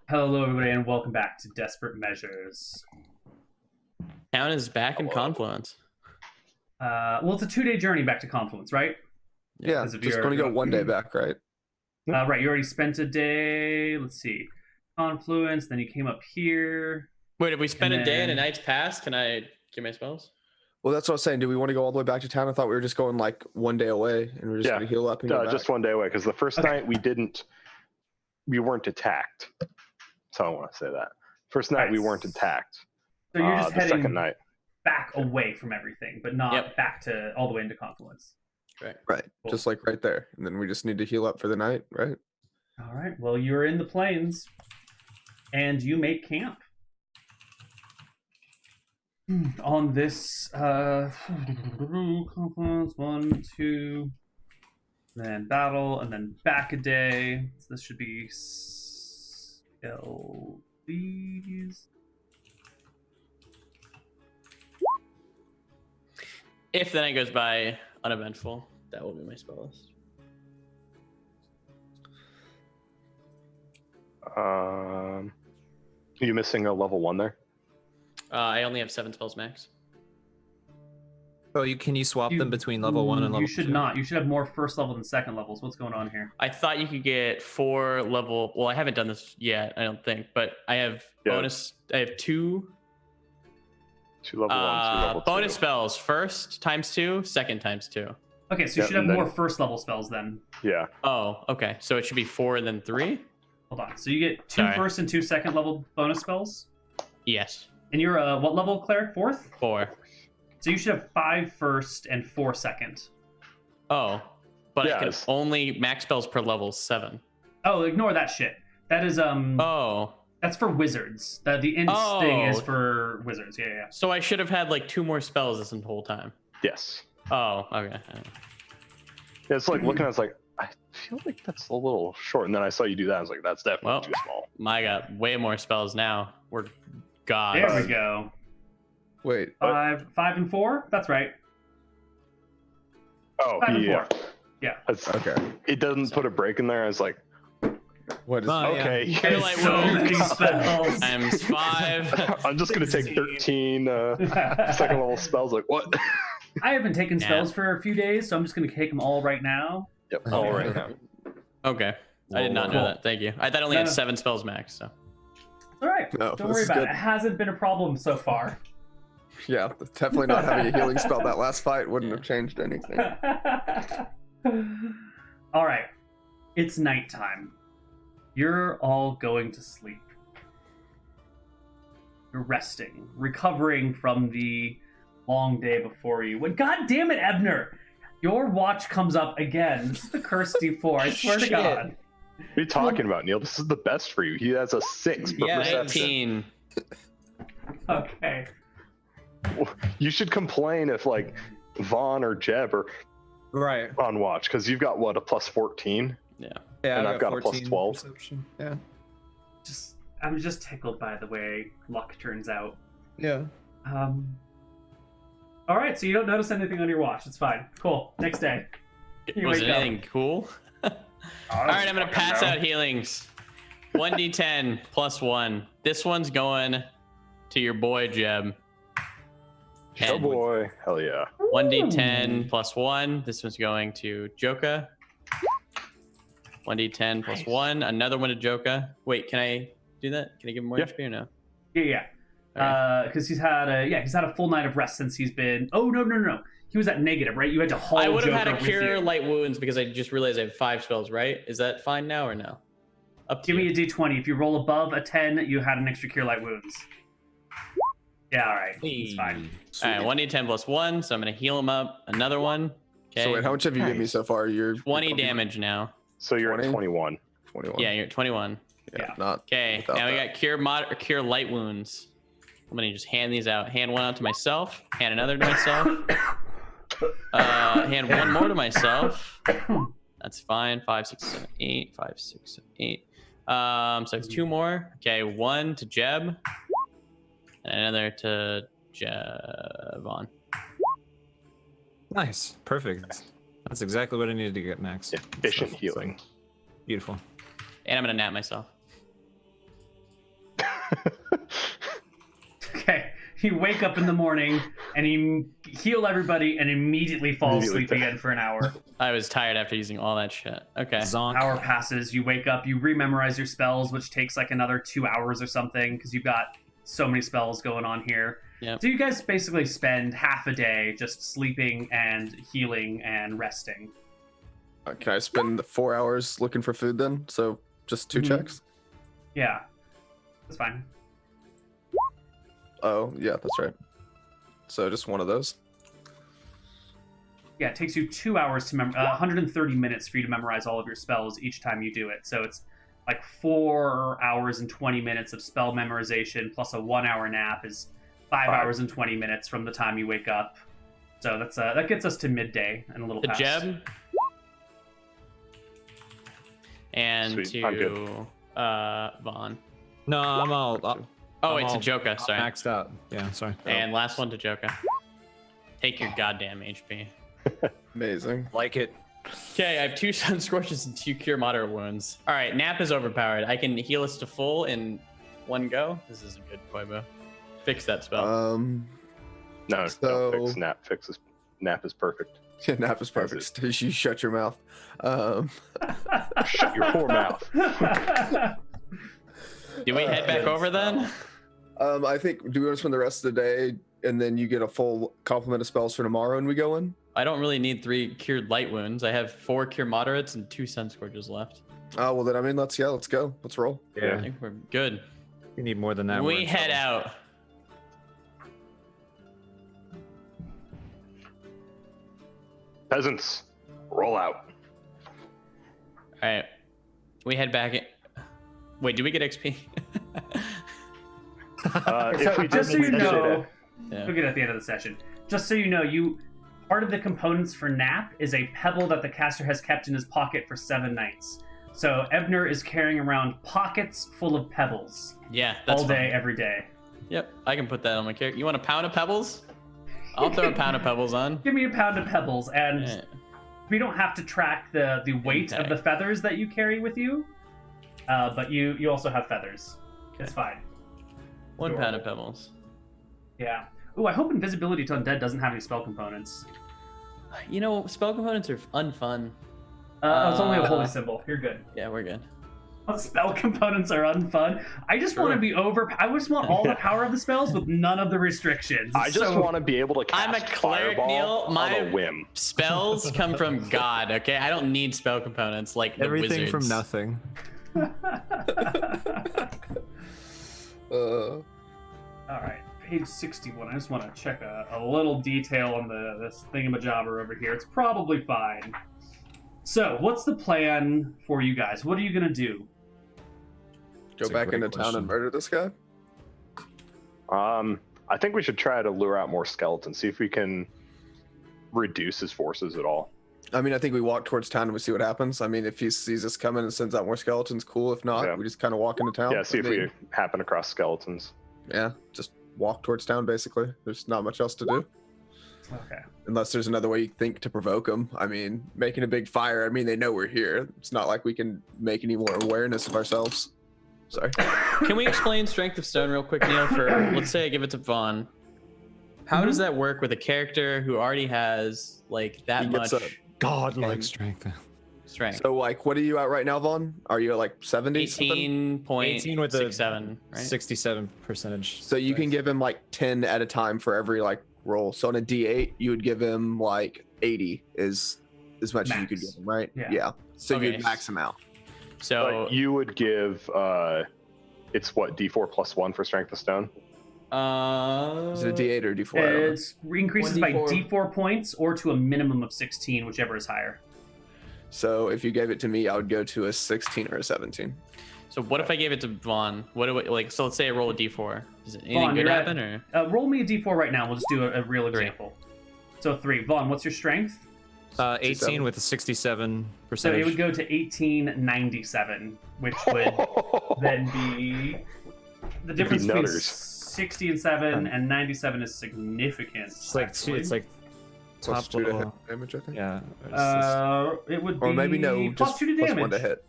Hello, everybody, and welcome back to Desperate Measures. Town is back in Confluence. Well, it's a 2-day journey back to Confluence, right? Yeah, Because of just your- going to go 1 day back, right? Right, you already spent a day. Let's see. Confluence, then you came up here. Wait, if we spend And a day and a then- night's pass, can I get my spells? Well, that's what I was saying. Do we want to go all the way back to town? I thought we were just going like 1 day away and we're just going to heal up and go back. Just 1 day away, because the first Okay. night we weren't attacked. So I want to say that. First night Right. we weren't attacked. So you're just the second heading night. back away from everything, but not Yep. back to all the way into Confluence. Correct. Right, Cool. just like right there. And then we just need to heal up for the night, right? All right. Well, you're in the plains, and you make camp on this Confluence 1, 2, then battle, and then back a day. So this should be these. If the night goes by uneventful, that will be my spell list. You missing a level 1 there? I only have 7 spells max. Oh, can you swap them between level 1 and level 2? You should not. You should have more first level than second levels. What's going on here? I thought you could get 4 level. Well, I haven't done this yet, I don't think, but I have bonus. I have 2 2 level 1, 2 level 2. bonus spells. First times 2, second times 2. Okay, so you Yeah, should have and then- more first level spells then. Yeah. Oh, okay. So it should be 4 and then 3. Hold on. So you get 2 Sorry. first and 2 second level bonus spells. Yes, And you're what level, cleric? 4th? 4. So you should have 5 first and 4 second. Oh, but I can Yes. only max spells per level 7. Oh, ignore that shit. That is Oh. that's for wizards. The int thing is for wizards. Yeah. So I should have had like 2 more spells this whole time. Yes. Oh, okay. Yeah, it's like looking at it, it's like, I feel like that's a little short. And then I saw you do that. I was like, that's definitely Well, too small. I got way more spells now. We're gods. There we go. Wait, 5 and 4. That's right. Oh, 5 and yeah. 4. Yeah. okay. It doesn't put a break in there. I was like, What is Oh, yeah. okay. You're like, so well, many spells. Times 5. I'm just going to take 13 second level spells. Like, what? I haven't taken Yeah. spells for a few days, so I'm just going to take them all right now. Yep. All right now. Okay. I did not know Cool. that. Thank you. I thought I only had No. 7 spells max. So All right. No, Don't this worry is about good. it. It hasn't been a problem so far. Yeah, definitely not having a healing spell that last fight wouldn't have changed anything. All right. It's nighttime. You're all going to sleep. You're resting, recovering from the long day before you. When, God damn it, Ebner! Your watch comes up again. This is the cursed D4. I swear to Shit. God. What are you talking about, Neil? This is the best for you. He has a 6 for yeah, perception. 19. Okay. You should complain if like Vaughn or Jeb are Right. on watch, because you've got what, a plus 14? Yeah. Yeah, And I've got a plus 14 12. perception. Yeah. I'm just tickled by the way luck turns out. Yeah. All right, so you don't notice anything on your watch. It's fine. Cool. Next day. You Was it wake up. anything cool? All right, I'm going to pass out healings. 1d10 plus 1. This one's going to your boy, Jeb. Oh boy. Hell yeah. 1d10 plus 1. This one's going to Joka. 1d10 plus 1. Another one to Joka. Wait, can I do that? Can I give him more Yeah. HP or no? Yeah. Because he's had a full night of rest since he's been. Oh no. He was at negative, right? You had to haul. I would have had Joker a with cure you. light wounds because I just realized I have 5 spells, right? Is that fine now or no? Up to Give me you. a d20. If you roll above a 10, you had an extra cure light wounds. Yeah, all right. It's fine. All right, 1d10 plus 1, so I'm going to heal him up. Another one. Okay. So wait, how much have you given me so far? You're 20 damage now. So you're at 20? 21. 21. Yeah, you're at 21. Yeah. Not. Okay, without now we that. got cure light wounds. I'm gonna just hand these out. Hand one out to myself. Hand another to myself. Hand one more to myself. That's fine. 5, 6, 7, 8. 5, 6, 7, 8. So I have 2 more. Okay, one to Jeb, and another to Javon. Nice. Perfect. That's exactly what I needed to get max. Efficient Stuff. healing. Beautiful. And I'm gonna nap myself. Okay. You wake up in the morning and you heal everybody and immediately fall asleep again for an hour. I was tired after using all that shit. Okay. Zonk. Hour passes, you wake up, you rememorize your spells, which takes like another 2 hours or something because you've got so many spells going on here. Yep. So you guys basically spend half a day just sleeping and healing and resting. Can I spend the 4 hours looking for food then? So just 2 checks? Yeah, that's fine. Oh, yeah, that's right. So just one of those. Yeah, it takes you 2 hours to 130 minutes for you to memorize all of your spells each time you do it. So it's like 4 hours and 20 minutes of spell memorization plus a 1 hour nap is 5 hours and 20 minutes from the time you wake up. So that's that gets us to midday and a little To past. Jeb. And Sweet. I'm good. to Vaughn. No, I'm all. Oh, I'm it's a all Joka, sorry. Maxed out. Yeah, sorry. And last one to Joka. Take your goddamn HP. Amazing. Like it. Okay, I have 2 Sun Scorches and 2 Cure Moderate Wounds. All right, Nap is overpowered. I can heal us to full in one go. This isn't good, Koibu. Fix that spell. No, So- don't fix nap. Nap is perfect. Yeah, nap is perfect. You shut your mouth. Shut your poor mouth. Do we head back over then? I think, do we want to spend the rest of the day and then you get a full complement of spells for tomorrow and we go in? I don't really need 3 Cured Light Wounds. I have 4 Cure Moderates and 2 Sun Scorches left. Oh, well then, I mean, let's go. Let's roll. I Yeah, think we're good. we need more than that. We're We in head trouble. out. Peasants, roll out. All right. We head back. Wait, do we get XP? If we Just so you didn't say know, Yeah. we'll get it at the end of the session. Just so you know, part of the components for Nap is a pebble that the caster has kept in his pocket for 7 nights. So Ebner is carrying around pockets full of pebbles Yeah, that's all day, fine. every day. Yep, I can put that on my character. You want a pound of pebbles? I'll throw a pound of pebbles on. Give me a pound of pebbles, and Yeah. we don't have to track the weight of the feathers that you carry with you, but you also have feathers. It's fine. 1 pound of pebbles. Yeah. Ooh, I hope invisibility to undead doesn't have any spell components. You know, spell components are unfun. It's only a holy symbol. You're good. Yeah, we're good. Spell components are unfun. I just want to be I just want all the power of the spells with none of the restrictions. I just want to be able to cast I'm a cleric, fireball Neal. My on a whim. spells come from God, okay? I don't need spell components like the Everything wizards. from nothing. All right, page 61. I just want to check a little detail on this thingamajobber over here. It's probably fine. So, what's the plan for you guys? What are you going to do? Go That's a back great into town question. and murder this guy? I think we should try to lure out more skeletons, see if we can reduce his forces at all. I mean, I think we walk towards town and we see what happens. I mean, if he sees us coming and sends out more skeletons, cool. If not, Yeah. we just kind of walk into town. Yeah, see if we happen across skeletons. Yeah, just walk towards town, basically. There's not much else to do. Okay. Unless there's another way you think to provoke them. I mean, making a big fire, I mean, they know we're here. It's not like we can make any more awareness of ourselves. Sorry. Can we explain Strength of Stone real quick, Neal? For let's say I give it to Vaughn. How does that work with a character who already has like that He much gets Godlike And- strength. strength? So, like, what are you at right now, Vaughn? Are you at like 70? something? 18 with a 18.67, right? 67 percentage. So you can give him like 10 at a time for every like roll. So on a D8, you would give him like 80 is as much as you could Max. give him, right? Yeah. So Okay. you'd max him out. So Like, you would give, it's what, D4 plus 1 for Strength of Stone? Is it a D8 or a D4? I don't know. It increases by 1d4. D4 points or to a minimum of 16, whichever is higher. So if you gave it to me, I would go to a 16 or a 17. So what if I gave it to Vaughn? What do we like? So let's say I roll a d4. Does anything Vaughn, good you're at- happen or? Roll me a D4 right now. We'll just do a real 3. example. So 3. Vaughn, what's your strength? 18 with a 67 So percentage. it would go to 1897, which would then be the difference between nutters. 60 and 7 and 97 is significant. It's like two, actually. it's like Plus top 2 to hit level. damage, I think. Yeah. It would be Or maybe no, plus just 2 to plus damage. 1 to hit.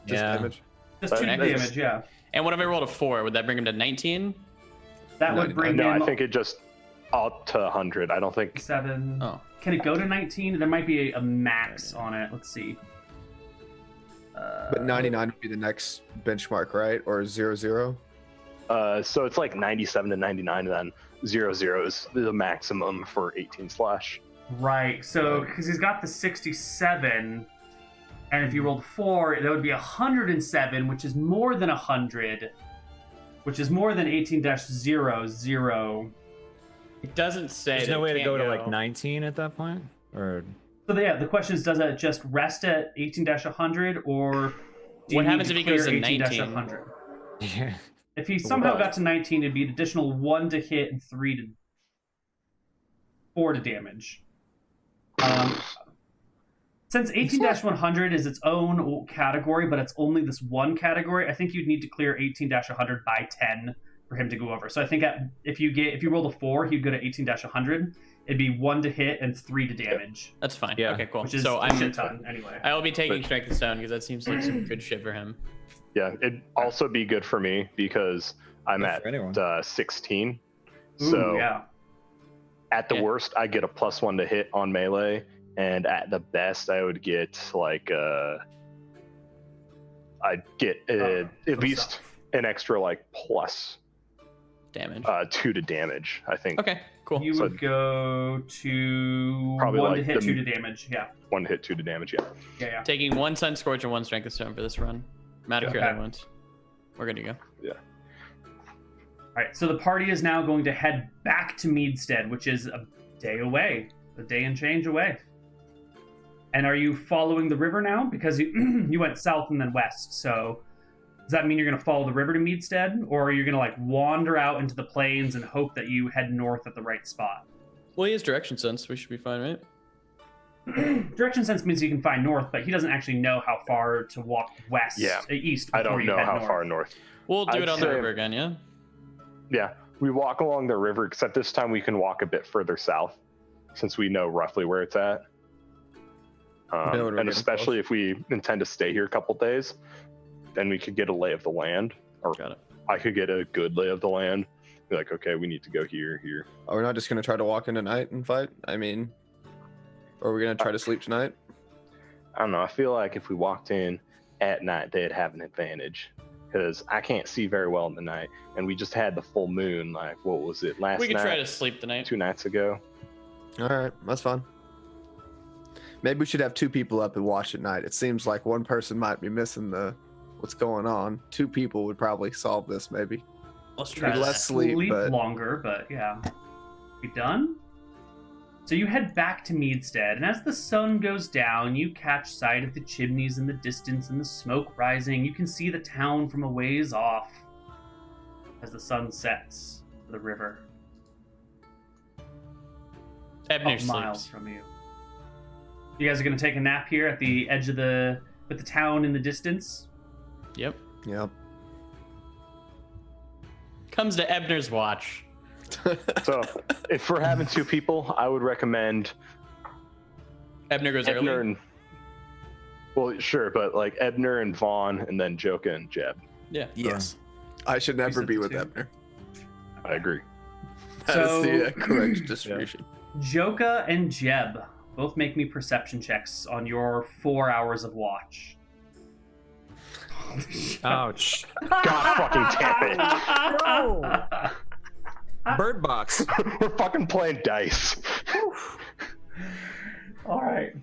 Just Yeah. damage. Just 2 That- damage, yeah. And what if I rolled a 4? Would that bring him to 19? That would bring No, him I think it just up to 100. I don't think. 7. Oh. Can it go to 19? There might be a max on it. Let's see. But 99 would be the next benchmark, right? Or 00? So it's like 97 to 99, and then 00 is the maximum for 18 slash. Right. So because he's got the 67, and if you rolled 4, that would be 107, which is more than 100, which is more than 18-00. It doesn't say. There's that no it way to can't go to like 19 at that point, or So yeah, the question is, does it just rest at 18-100, or do What you happens need if he goes clear to 19? 18-100? yeah. If he somehow got to 19, it'd be an additional 1 to hit and 4 to damage. Since 18-100 is its own category, but it's only this one category, I think you'd need to clear 18-100 by 10 for him to go over. So I think if you rolled a 4, he'd go to 18-100. It'd be 1 to hit and 3 to damage, That's fine. Yeah. Okay, cool. which is So a shit ton anyway. I will be taking Strength of Stone because that seems like some good shit for him. Yeah, it'd also be good for me because I'm Good at for anyone. 16. Ooh, So yeah. at the Yeah. worst, I get a +1 to hit on melee, and at the best, I would get like I'd get at some least stuff. an extra like plus Damage. 2 to damage. I think Okay, cool. You So- would go to Probably 1 to like hit, the- 2 to damage. Yeah, 1 to hit, 2 to damage. Yeah. yeah. Taking 1 Sun Scorch and 1 Strength of Stone for this run. I'm out of Okay. your other ones. We're good to go. All right, so the party is now going to head back to Meadstead, which is a day away, a day and change away. And are you following the river now? Because you, you went south and then west. So does that mean you're going to follow the river to Meadstead, or are you going to like wander out into the plains and hope that you head north at the right spot? Well, he has direction sense. We should be fine, right? Direction sense means you can find north, but he doesn't actually know how far to walk west, Yeah. east. I before don't you know head how north. far north. We'll do I'd it on the say- river again, yeah? Yeah, we walk along the river, except this time we can walk a bit further south, since we know roughly where it's at. know when we're And getting especially if we intend to stay here a couple days, then we could get a lay of the land, or Got it. I could get a good lay of the land. Be like, okay, we need to go here. Are we not just gonna try to walk in tonight and fight? I mean, or are we gonna try to sleep tonight? I don't know. I feel like if we walked in at night, they'd have an advantage. Because I can't see very well in the night, and we just had the full moon. Like, what was it last We could night? try to sleep tonight. 2 nights ago. All right, that's fine. Maybe we should have 2 people up and watch at night. It seems like one person might be missing what's going on. 2 people would probably solve this, maybe. Let's Try to less sleep, but- longer, but yeah. We done? So you head back to Meadstead, and as the sun goes down, you catch sight of the chimneys in the distance and the smoke rising. You can see the town from a ways off as the sun sets for the river. Ebner Miles sleeps. from you. You guys are going to take a nap here at the edge of with the town in the distance? Yep. Yep. Comes to Ebner's watch. So, if we're having 2 people, I would recommend Ebner goes Ebner early. and. Well, sure, but like Ebner and Vaughn, and then Joka and Jeb. Yeah. Yes. I should never said be the with 2? Ebner. I agree. That is So- the correct distribution. Joka and Jeb, both make me perception checks on your 4 hours of watch. Ouch. God fucking damn it. Bird box. We're fucking playing dice. All right.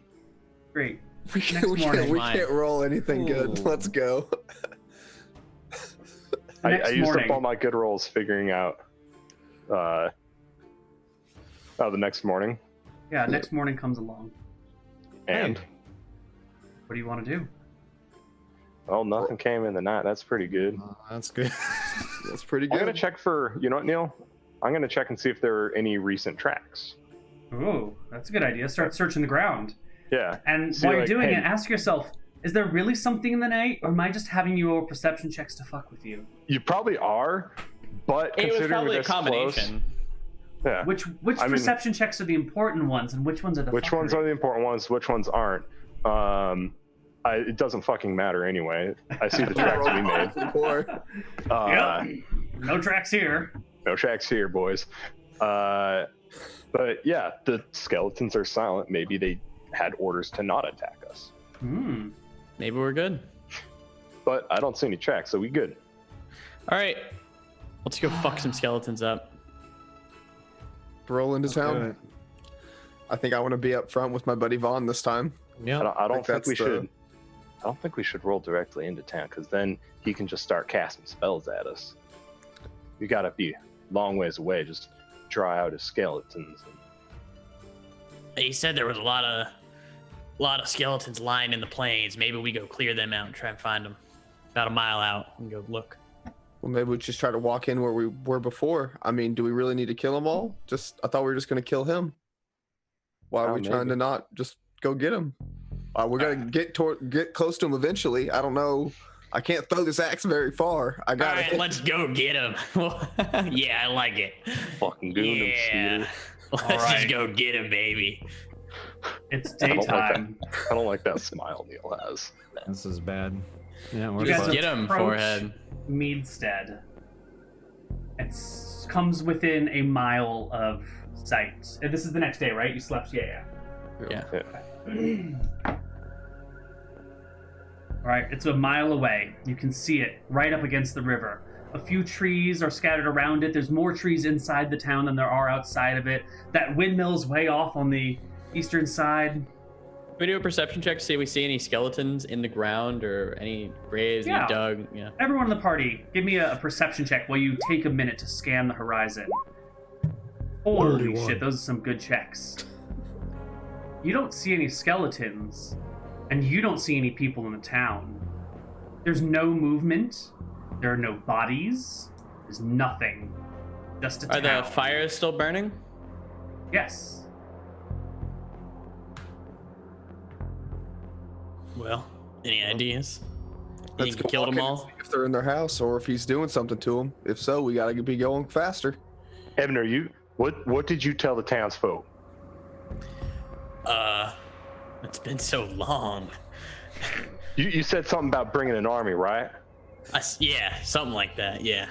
Great. We Next can't, morning. we can't roll anything good. Ooh. Let's go. I Next used morning. up all my good rolls figuring out. The next morning, Yeah, next morning comes along. and What do you want to do? well, nothing came in the night. That's pretty good. That's good. That's pretty I'm good. gonna check for. You know what, Neal? I'm gonna check and see if there are any recent tracks. Ooh, that's a good idea. Start searching the ground. Yeah. And See, while you're like, doing hey- it, ask yourself, is there really something in the night, or am I just having you roll perception checks to fuck with you? You probably are, but It was considering probably we're a this close, combination. yeah. Which I mean- perception checks are the important ones, and which ones are the Which ones are the important ones? Which ones aren't? It doesn't fucking matter anyway. I see the tracks we made. Yep. No tracks here. No tracks here, boys. But yeah, the skeletons are silent. Maybe they had orders to not attack us. Maybe we're good. But I don't see any tracks, so we good. All right, let's go fuck some skeletons up. Roll into town. I think I want to be up front with my buddy Vaughn this time. Yeah. I don't think we should. I don't think we should roll directly into town, because then he can just start casting spells at us. We gotta be a long ways away, just draw out his skeletons. He said there was a lot of skeletons lying in the plains. Maybe we go clear them out and try and find them. About a mile out and go look. Well, maybe we just try to walk in where we were before. I mean, do we really need to kill them all? I thought we were just going to kill him. Why are we trying to not just go get him? We're going to get close to him eventually. I don't know. I can't throw this axe very far. All right, let's go get him. Yeah, I like it. Fucking goon him, Skeeter. Let's just go get him, baby. It's daytime. I don't like that smile Neal has. This is bad. Yeah, we're Just fine. get him, forehead. Meadstead. It comes within a mile of sight. And this is the next day, right? You slept? Yeah. All right, it's a mile away. You can see it right up against the river. A few trees are scattered around it. There's more trees inside the town than there are outside of it. That windmill's way off on the eastern side. Can we do a perception check to see if we see any skeletons in the ground or any graves you dug? Yeah. Everyone in the party, give me a perception check while you take a minute to scan the horizon. Holy 31. shit, those are some good checks. You don't see any skeletons, and you don't see any people in the town. There's no movement. There are no bodies. There's nothing. Just a town. Are the fires still burning? Yes. Well, any ideas? You Let's think go we killed walk them in and all? see if they're in their house or if he's doing something to them. If so, we got to be going faster. Evan, what did you tell the townsfolk? It's been so long. You said something about bringing an army, right? Yeah, something like that, yeah.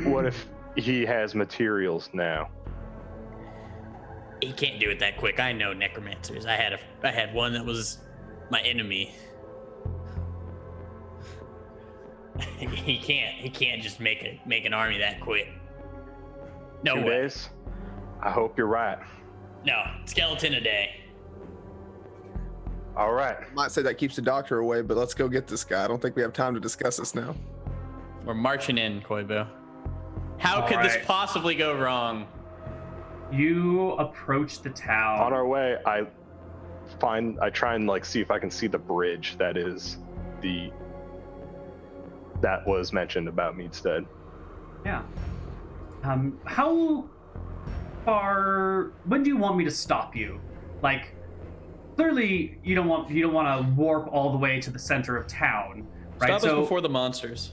What if he has materials now? He can't do it that quick. I know necromancers. I had one that was my enemy. He can't just make an army that quick. No 2 way. days? I hope you're right. No, skeleton a day. All right. I might say that keeps the doctor away, but let's go get this guy. I don't think we have time to discuss this now. We're marching in, Koibu. How could this possibly go wrong? You approach the town. On our way, I try and see if I can see the bridge that was mentioned about Meadstead. Yeah. How far? When do you want me to stop you? Like, clearly you don't want to warp all the way to the center of town, right? Stop us before the monsters.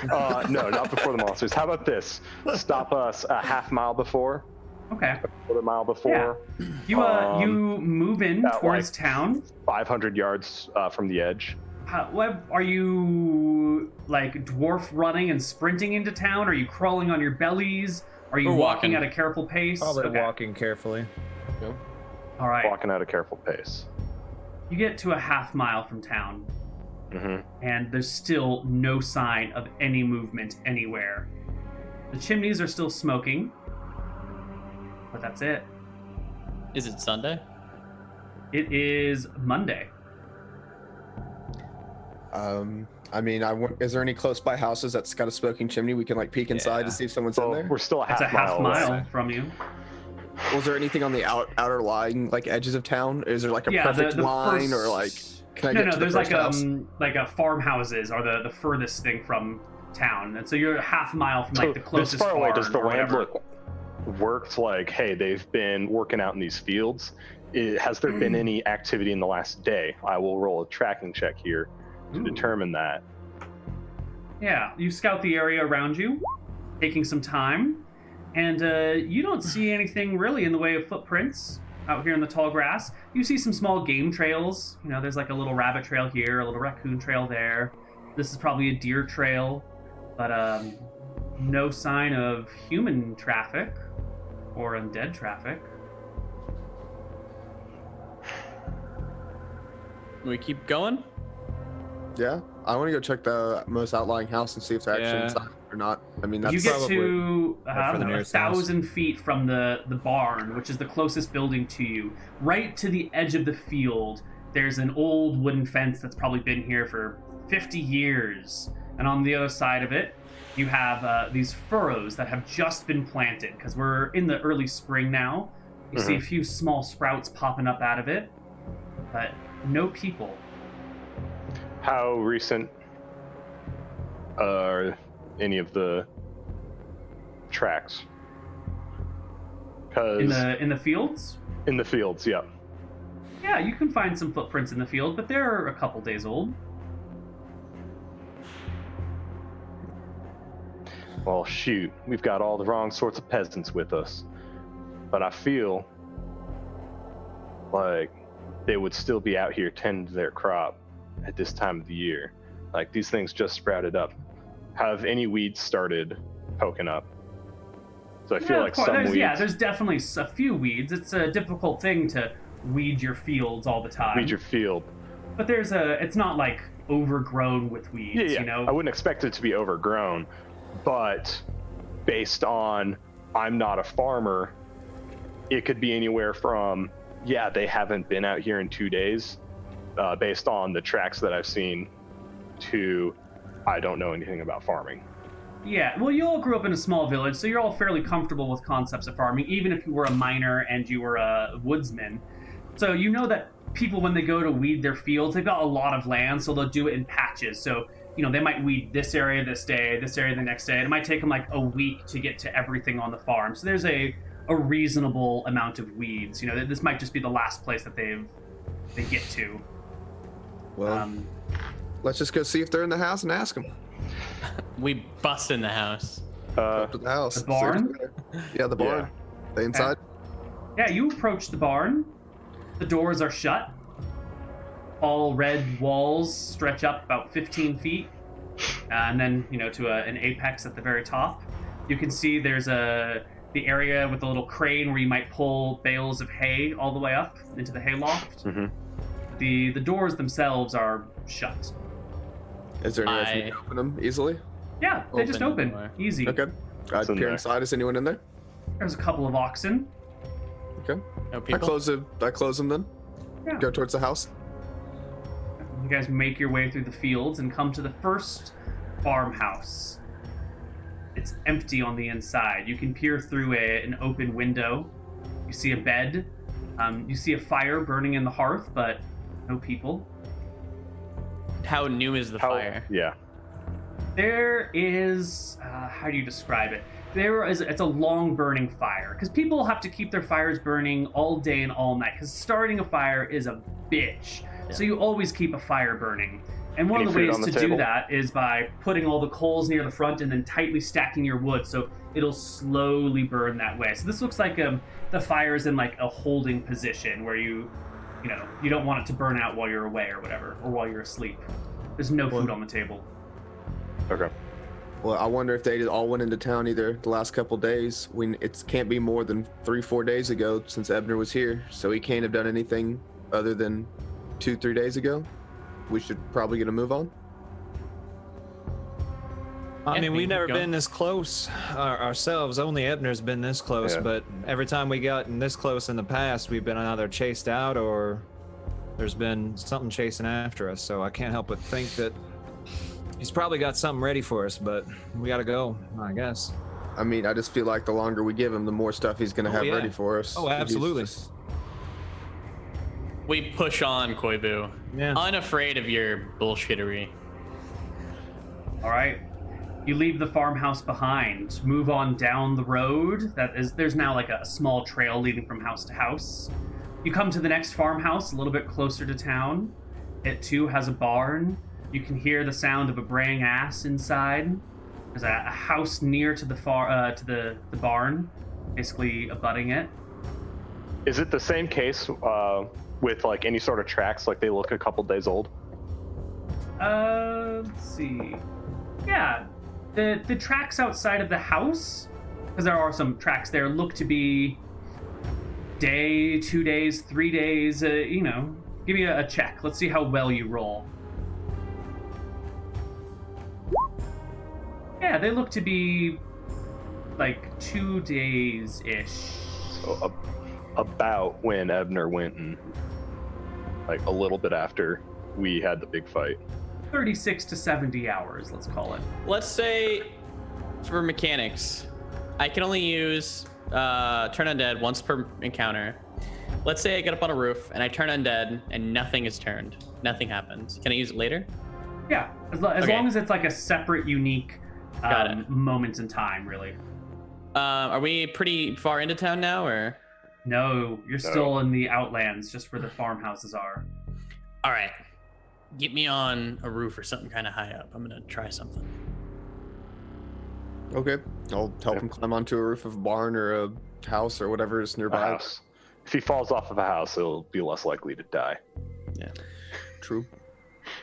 No, not before the monsters. How about this? Stop us a half mile before. Okay. A quarter mile before. Yeah. You move in towards town. 500 yards from the edge. What are you, like, dwarf running and sprinting into town? Are you crawling on your bellies? Are you walking at a careful pace? Probably walking carefully. Yep. All right. Walking at a careful pace. You get to a half mile from town, and there's still no sign of any movement anywhere. The chimneys are still smoking, but that's it. Is it Sunday? It is Monday. Is there any close by houses that's got a smoking chimney we can peek inside to see if someone's in there? We're still It's a half mile from you. Was there anything on the outer lying edges of town? Is there a perfect line can I get to the there's first house? a farmhouses are the furthest thing from town, and so you're a half mile from the closest this far away, farm does the or land whatever. look worked? Hey, they've been working out in these fields. Has there been any activity in the last day? I will roll a tracking check here to determine that. Yeah, you scout the area around you, taking some time, and you don't see anything really in the way of footprints. out here in the tall grass. You see some small game trails. You know, there's like a little rabbit trail here, a little raccoon trail there. This is probably a deer trail, but no sign of human traffic or undead traffic. We keep going? Yeah, I want to go check the most outlying house and see if they're actually inside or not. I mean, that's You get probably to for the nearest 1,000 feet from the barn, which is the closest building to you. Right to the edge of the field, there's an old wooden fence that's probably been here for 50 years. And on the other side of it, you have these furrows that have just been planted, because we're in the early spring now. You see a few small sprouts popping up out of it, but no people. How recent are any of the tracks? Because In the fields? in the fields, yeah. Yeah, you can find some footprints in the field, but they're a couple days old. Well, shoot, we've got all the wrong sorts of peasants with us. But I feel like they would still be out here tending to their crop at this time of the year. Like, these things just sprouted up. Have any weeds started poking up? So I feel like some weeds... Yeah, there's definitely a few weeds. It's a difficult thing to weed your fields all the time. Weed your field. But it's not like overgrown with weeds, Yeah. you know? I wouldn't expect it to be overgrown, but based on I'm not a farmer, it could be anywhere from, yeah, they haven't been out here in 2 days, based on the tracks that I've seen, to I don't know anything about farming. Yeah, well, you all grew up in a small village, so you're all fairly comfortable with concepts of farming, even if you were a miner and you were a woodsman. So you know that people, when they go to weed their fields, they've got a lot of land, so they'll do it in patches. So, you know, they might weed this area this day, this area the next day, and it might take them like a week to get to everything on the farm. So there's a reasonable amount of weeds. You know, this might just be the last place that they get to. Well, let's just go see if they're in the house and ask them. We bust in the house. Up to the house. The barn? Yeah, the barn. They inside? Yeah, you approach the barn. The doors are shut. All red walls stretch up about 15 feet. And then, you know, to an apex at the very top. You can see there's the area with a little crane where you might pull bales of hay all the way up into the hayloft. Mm-hmm. The doors themselves are shut. Is there any way for me to open them easily? Yeah, they just Open the open. door. Easy. Okay. I'd in peer there? inside. Is anyone in there? There's a couple of oxen. Okay. No I people? close them then. Yeah. Go towards the house. You guys make your way through the fields and come to the first farmhouse. It's empty on the inside. You can peer through an open window. You see a bed. You see a fire burning in the hearth, but no people. How new is the fire? Yeah. There is, how do you describe it? It's a long burning fire, because people have to keep their fires burning all day and all night, because starting a fire is a bitch. Yeah. So you always keep a fire burning. And one Any of the food ways on the to do table? that is by putting all the coals near the front and then tightly stacking your wood, so it'll slowly burn that way. So this looks like the fire is in like a holding position where you don't want it to burn out while you're away or whatever, or while you're asleep. There's no food on the table. Okay. Well, I wonder if they all went into town either the last couple days. It can't be more than 3-4 days ago since Ebner was here, so he can't have done anything other than 2-3 days ago. We should probably get a move on. I Yeah, mean, we we've can never go. been this close ourselves. Only Ebner's been this close, Yeah. but every time we gotten this close in the past, we've been either chased out or there's been something chasing after us. So I can't help but think that he's probably got something ready for us, but we gotta go, I guess. I mean, I just feel like the longer we give him, the more stuff he's gonna have yeah. ready for us. Oh, He's absolutely. just- We push on, Koibu. Yeah. Unafraid of your bullshittery. All right. You leave the farmhouse behind, move on down the road. There's now like a small trail leading from house to house. You come to the next farmhouse, a little bit closer to town. It too has a barn. You can hear the sound of a braying ass inside. There's a house near to the barn, basically abutting it. Is it the same case with like any sort of tracks? Like they look a couple days old. Let's see. Yeah, the tracks outside of the house, because there are some tracks there, look to be day, 2 days, 3 days. You know, give me a check. Let's see how well you roll. Yeah, they look to be like 2 days ish. So about when Ebner went and like a little bit after we had the big fight. 36 to 70 hours, let's call it. Let's say for mechanics, I can only use turn undead once per encounter. Let's say I get up on a roof and I turn undead and nothing is turned. Nothing happens. Can I use it later? Yeah, as long as it's like a separate, unique moment in time, really. Are we pretty far into town now, or? No, you're still in the outlands, just where the farmhouses are. All right. Get me on a roof or something kind of high up. I'm going to try something. Okay, I'll help him climb onto a roof of a barn or a house or whatever is A nearby. house. If he falls off of a house, he'll be less likely to die. Yeah. True.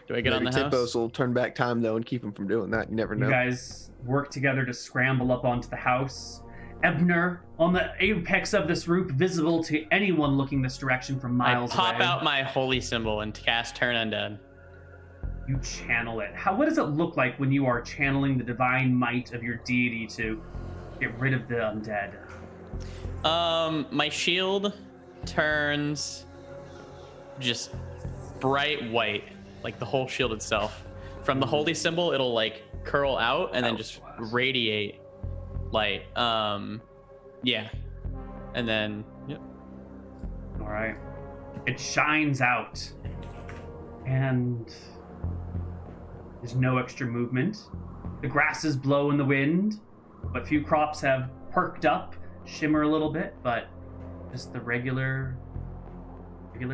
Do I get on the house? Tippos will turn back time though and keep him from doing that. You never know. You guys work together to scramble up onto the house. Ebner, on the apex of this roof, visible to anyone looking this direction from miles away. I pop out my holy symbol and cast Turn Undead. You channel it. What does it look like when you are channeling the divine might of your deity to get rid of the undead? My shield turns just bright white, like the whole shield itself. From the holy symbol, it'll like curl out and then just radiate light. Yeah. And then, yep. All right. It shines out. And there's no extra movement. The grasses blow in the wind, but few crops have perked up, shimmer a little bit, but just the regular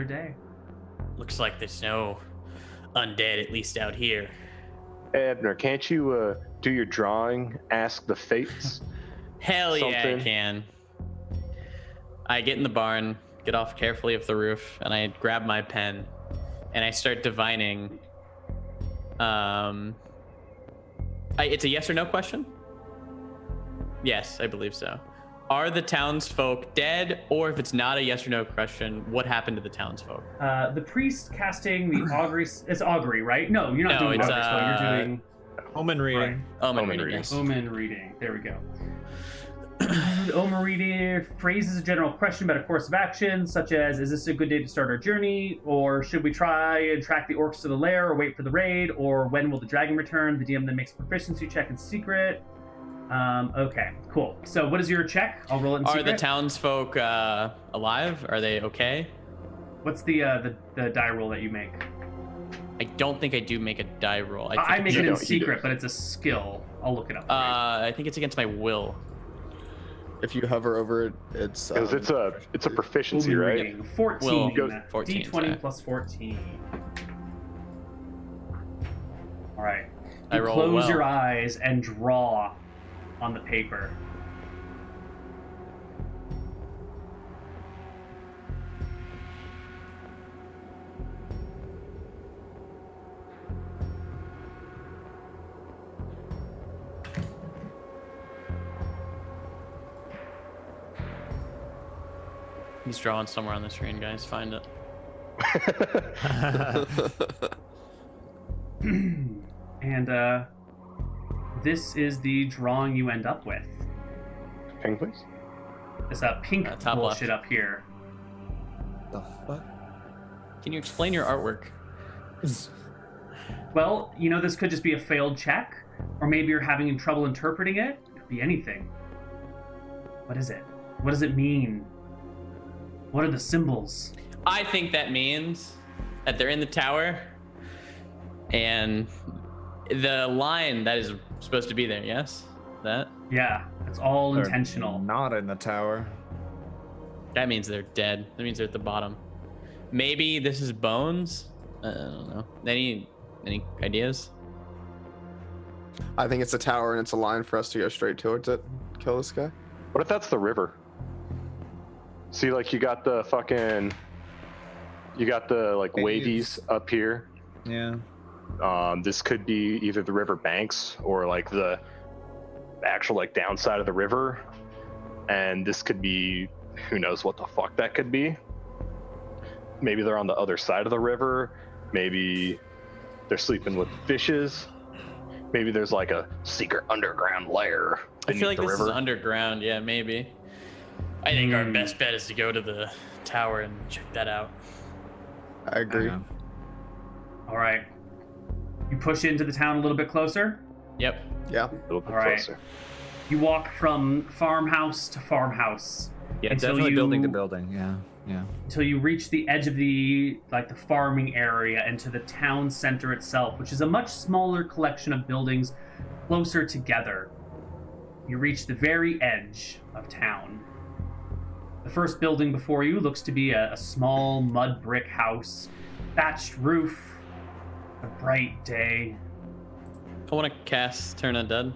day. Looks like there's no undead, at least out here. Ebner, can't you do your drawing? Ask the fates. Hell yeah, I Something. can. I get in the barn, get off carefully off the roof, and I grab my pen, and I start divining. It's a yes or no question? Yes, I believe so. Are the townsfolk dead, or if it's not a yes or no question, what happened to the townsfolk? The priest casting the augury. It's augury, right? No, you're not doing it's, augury spell. You're doing Omen reading. right. Omen Omen reading, reading. yes. Omen reading. There we go. Omen reading phrases a general question about a course of action, such as, is this a good day to start our journey? Or should we try and track the orcs to the lair or wait for the raid? Or when will the dragon return? The DM then makes a proficiency check in secret. Okay, cool. So what is your check? I'll roll it in secret. Are the townsfolk alive? Are they okay? What's the die roll that you make? I don't think I do make a die roll. I make it in don't, you secret, do. but it's a skill. I'll look it up. I think it's against my will. If you hover over it, it's Because it's a proficiency, Omen right? reading. 14. Will go 14, D20 sorry. plus 14. All right. I You roll close well. your eyes and draw on the paper. He's drawing somewhere on the screen, guys. Find it. And this is the drawing you end up with. Ping, please. This pink top bullshit left. up here. The fuck? Can you explain your artwork? Well, you know, this could just be a failed check, or maybe you're having trouble interpreting it. It could be anything. What is it? What does it mean? What are the symbols? I think that means that they're in the tower, and the line that is supposed to be there. Yes, that Yeah, it's all They're intentional. Not in the tower. that means they're dead. That means they're at the bottom. Maybe this is bones. I don't know. Any ideas? I think it's a tower and it's a line for us to go straight towards it. Kill this guy. What if that's the river? See, like, you got the like wavies up here. Yeah. This could be either the river banks or like the actual like downside of the river, and this could be, who knows what the fuck that could be. Maybe they're on the other side of the river. Maybe they're sleeping with fishes. Maybe there's like a secret underground lair I feel like the this river. is underground. Yeah, maybe. I think our best bet is to go to the tower and check that out. I agree. All right. You push into the town a little bit closer. Yep. Yeah. A little bit All right. closer. You walk from farmhouse to farmhouse. Yeah, Until definitely building to you- building. Yeah. Yeah. Until you reach the edge of the farming area and to the town center itself, which is a much smaller collection of buildings closer together. You reach the very edge of town. The first building before you looks to be a small mud brick house, thatched roof, a bright day. I want to cast Turn Undead.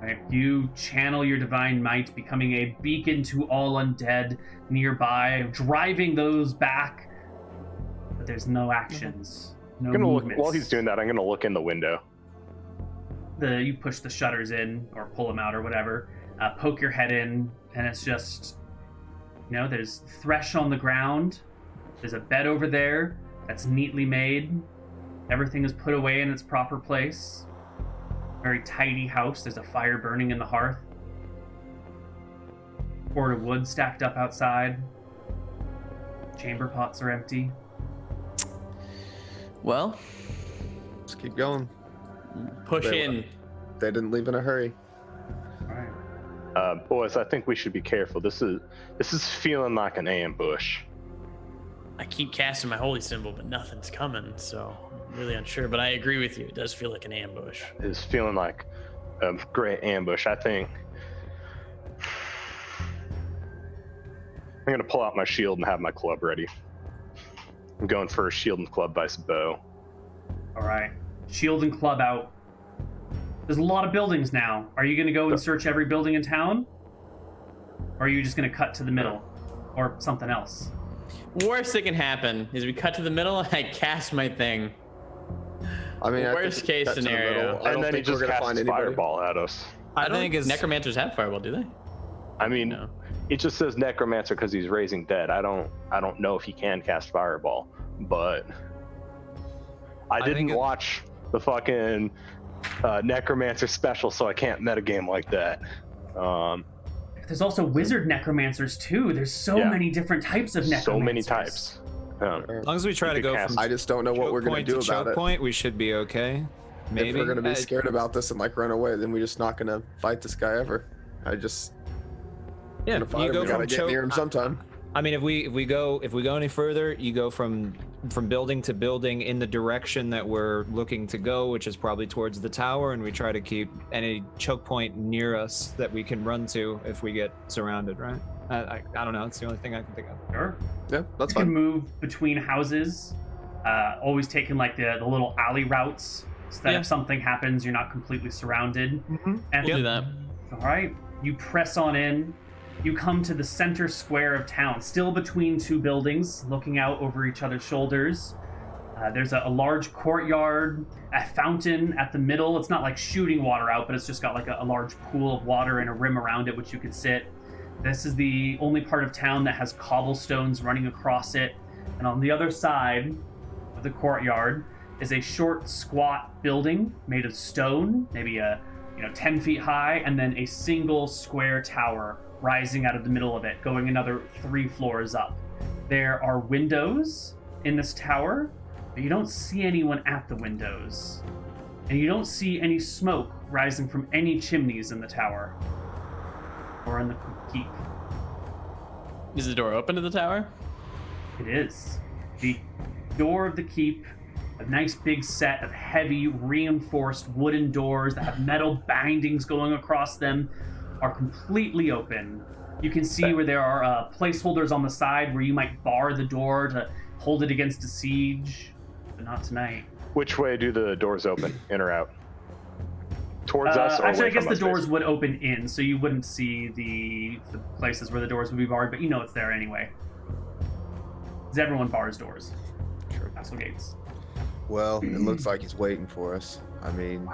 Right. You channel your divine might, becoming a beacon to all undead nearby, driving those back. But there's no actions, no I'm gonna look, movements. while he's doing that, I'm gonna look in the window. You push the shutters in or pull them out or whatever, poke your head in, and it's just, there's thresh on the ground. There's a bed over there that's neatly made. Everything is put away in its proper place. Very tidy house. There's a fire burning in the hearth. Cord of wood stacked up outside. Chamber pots are empty. Well, Let's keep going. push They- in. They didn't leave in a hurry. All right. Boys, I think we should be careful. This is feeling like an ambush. I keep casting my holy symbol, but nothing's coming, so I'm really unsure. But I agree with you. It does feel like an ambush. It's feeling like a great ambush. I think I'm gonna pull out my shield and have my club ready. I'm going for a shield and club vice bow. All right. Shield and club out. There's a lot of buildings now. Are you going to go and search every building in town? Or are you just going to cut to the middle? Or something else? Worst that can happen is we cut to the middle and I cast my thing. I mean, I Worst think case that's in the scenario. middle. I And don't then he think we're just gonna casts find anybody. fireball at us. I don't think it's necromancers have fireball, do they? I mean, No. it just says necromancer because he's raising dead. I don't know if he can cast fireball, but I think didn't it- watch the fucking necromancer special, so I can't metagame like that. There's also wizard necromancers too. There's so Yeah. many different types of necromancers. So many types. As long as we try You to could go cast- from I just don't know what we're choke gonna point do to about choke it. point, we should be okay. Maybe. If we're gonna be scared about this and like run away, then we're just not gonna fight this guy ever. Yeah, Gonna fight you him. go We gotta from get choke. near him sometime. I mean, if we go any further, you go from building to building in the direction that we're looking to go, which is probably towards the tower, and we try to keep any choke point near us that we can run to if we get surrounded. Right? I don't know. It's the only thing I can think of. Sure. Yeah, that's You can fine. move between houses, always taking like the little alley routes, so that Yeah. if something happens, you're not completely surrounded. And We'll do that. All right, you press on in. You come to the center square of town, still between two buildings, looking out over each other's shoulders. There's a large courtyard, a fountain at the middle. It's not like shooting water out, but it's just got like a large pool of water and a rim around it, which you could sit. This is the only part of town that has cobblestones running across it. And on the other side of the courtyard is a short, squat building made of stone, maybe 10 feet high, and then a single square tower rising out of the middle of it, going another 3 floors up. There are windows in this tower, but you don't see anyone at the windows. And you don't see any smoke rising from any chimneys in the tower or in the keep. Is the door open to the tower? It is. The door of the keep, a nice big set of heavy reinforced wooden doors that have metal bindings going across them, are completely open. You can see where there are placeholders on the side where you might bar the door to hold it against a siege, but not tonight. Which way do the doors open? In or out? towards us? Or Actually, away I guess from the us, doors basically? would open in, so you wouldn't see the places where the doors would be barred, but you know it's there anyway. Because everyone bars doors. Sure. Castle gates. Well, it looks like he's waiting for us. I mean,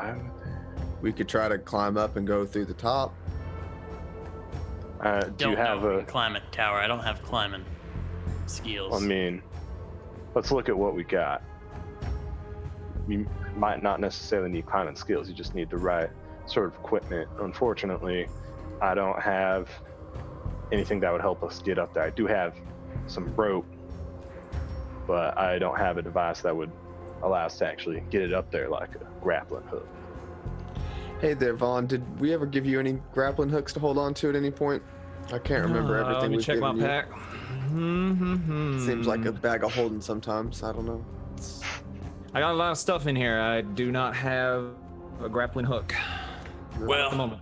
we could try to climb up and go through the top. Do you have a? climb a tower? I don't have climbing skills. I mean, let's look at what we got. You might not necessarily need climbing skills. You just need the right sort of equipment. Unfortunately, I don't have anything that would help us get up there. I do have some rope, but I don't have a device that would allow us to actually get it up there like a grappling hook. Hey there, Vaughn. Did we ever give you any grappling hooks to hold on to at any point? I can't remember everything Let me we've check my given you. pack. Seems like a bag of holding sometimes. I don't know. I got a lot of stuff in here. I do not have a grappling hook. At the Well, moment.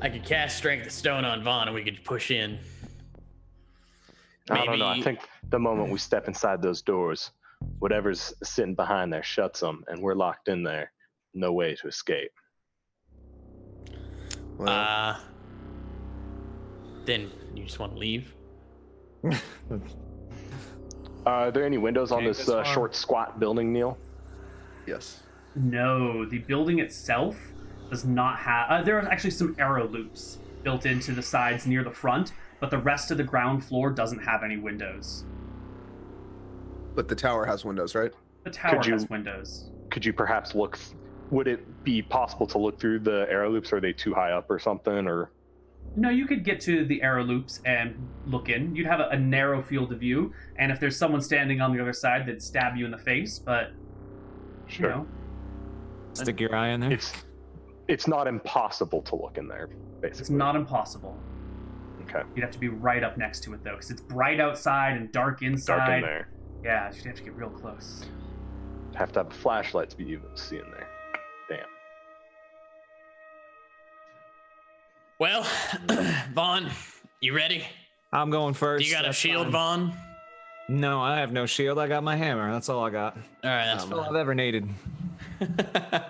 I could cast Strength of Stone on Vaughn and we could push in. I don't know. I Maybe- think the moment we step inside those doors, whatever's sitting behind there shuts them, and we're locked in there. No way to escape. Well, Then you just want to leave? Are there any windows on Take this this one. short, squat building, Neal? yes. No, the building itself does not have. There are actually some arrow loops built into the sides near the front, but the rest of the ground floor doesn't have any windows. But the tower has windows, right? The tower Could you- has windows. Could you perhaps look? Would it be possible to look through the arrow loops? Are they too high up or something? Or No, you could get to the arrow loops and look in. You'd have a narrow field of view, and if there's someone standing on the other side, they'd stab you in the face. But sure, you know, Stick your eye in there. it's not impossible to look in there. Basically, it's not impossible. Okay, You'd have to be right up next to it though, because it's bright outside and dark inside. dark in there. Yeah, you'd have to get real close. Have to have a flashlight to be able to see in there. Damn. Well, Vaughn, you ready? I'm going first. Do you got a That's shield, fine. Vaughn? No, I have no shield. I got my hammer. That's all I got. All right, that's That's all I've ever needed. fine.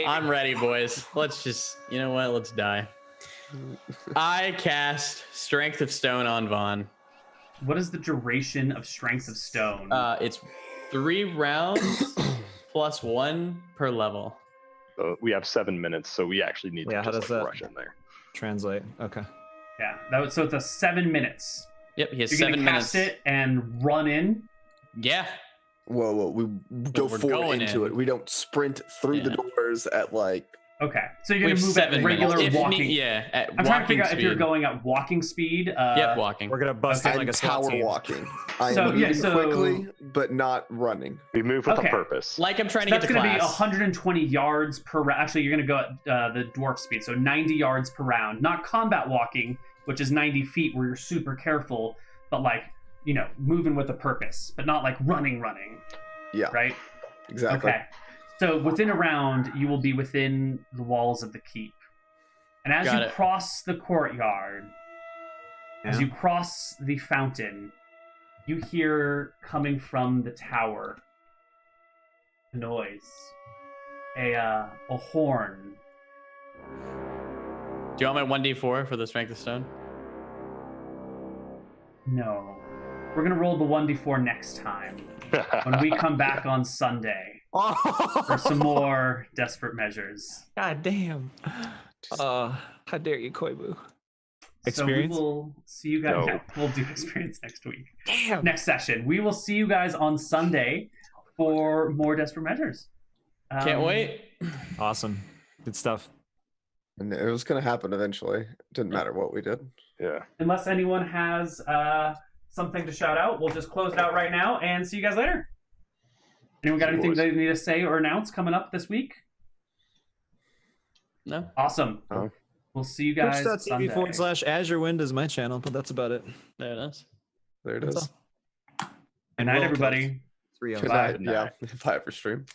I'm ready, boys. Let's just, you know what? Let's die. I cast Strength of Stone on Vaughn. What is the duration of Strength of Stone? It's 3 rounds plus 1 per level. We have 7 minutes, so we actually need Yeah, to how just does like, that- rush in there. Translate. Okay. Yeah, so it's a 7 minutes. Yep, he has You're 7 gonna minutes. cast it and run in. Yeah. Whoa, we go we're forward going into in. it. We don't sprint through the Yeah. doors at like. Okay, so you're We gonna have move at 7 regular minutes. If walking. yeah, at I'm trying to figure out walking if you're speed. going at walking speed. Yep, walking. We're gonna bust in And like a SWAT tower team. walking. I So, am yeah, moving so- quickly, but not running. We move with Okay. a purpose. Like I'm trying So to that's get to going to be class. 120 yards per round. Actually, you're going to go at the dwarf speed, so 90 yards per round. Not combat walking, which is 90 feet where you're super careful, but like, you know, moving with a purpose, but not like running, Yeah, right? exactly. Okay. So within a round, you will be within the walls of the keep. And as Got you it. cross the courtyard, as Yeah. you cross the fountain, you hear coming from the tower a noise, a horn. Do you want my 1d4 for the Strength of Stone? No, we're gonna roll the 1d4 next time when we come back on Sunday for some more desperate measures. God damn. How dare you, Koibu? So we Experience? will see you guys. No. Yeah, we'll do experience next week. Damn. Next session. We will see you guys on Sunday for more desperate measures. Can't wait. Awesome. Good stuff. And it was going to happen eventually. Didn't matter what we did. Yeah. Unless anyone has something to shout out, we'll just close it out right now and see you guys later. Anyone got See you, anything boys. they need to say or announce coming up this week? No? Awesome. No. We'll see you guys Sunday. Twitch.tv/AzureWind is my channel, but that's about it. There it is. There it That's is. all. Good night, roll everybody. close. 3 Good Bye. night. Yeah, if I ever stream.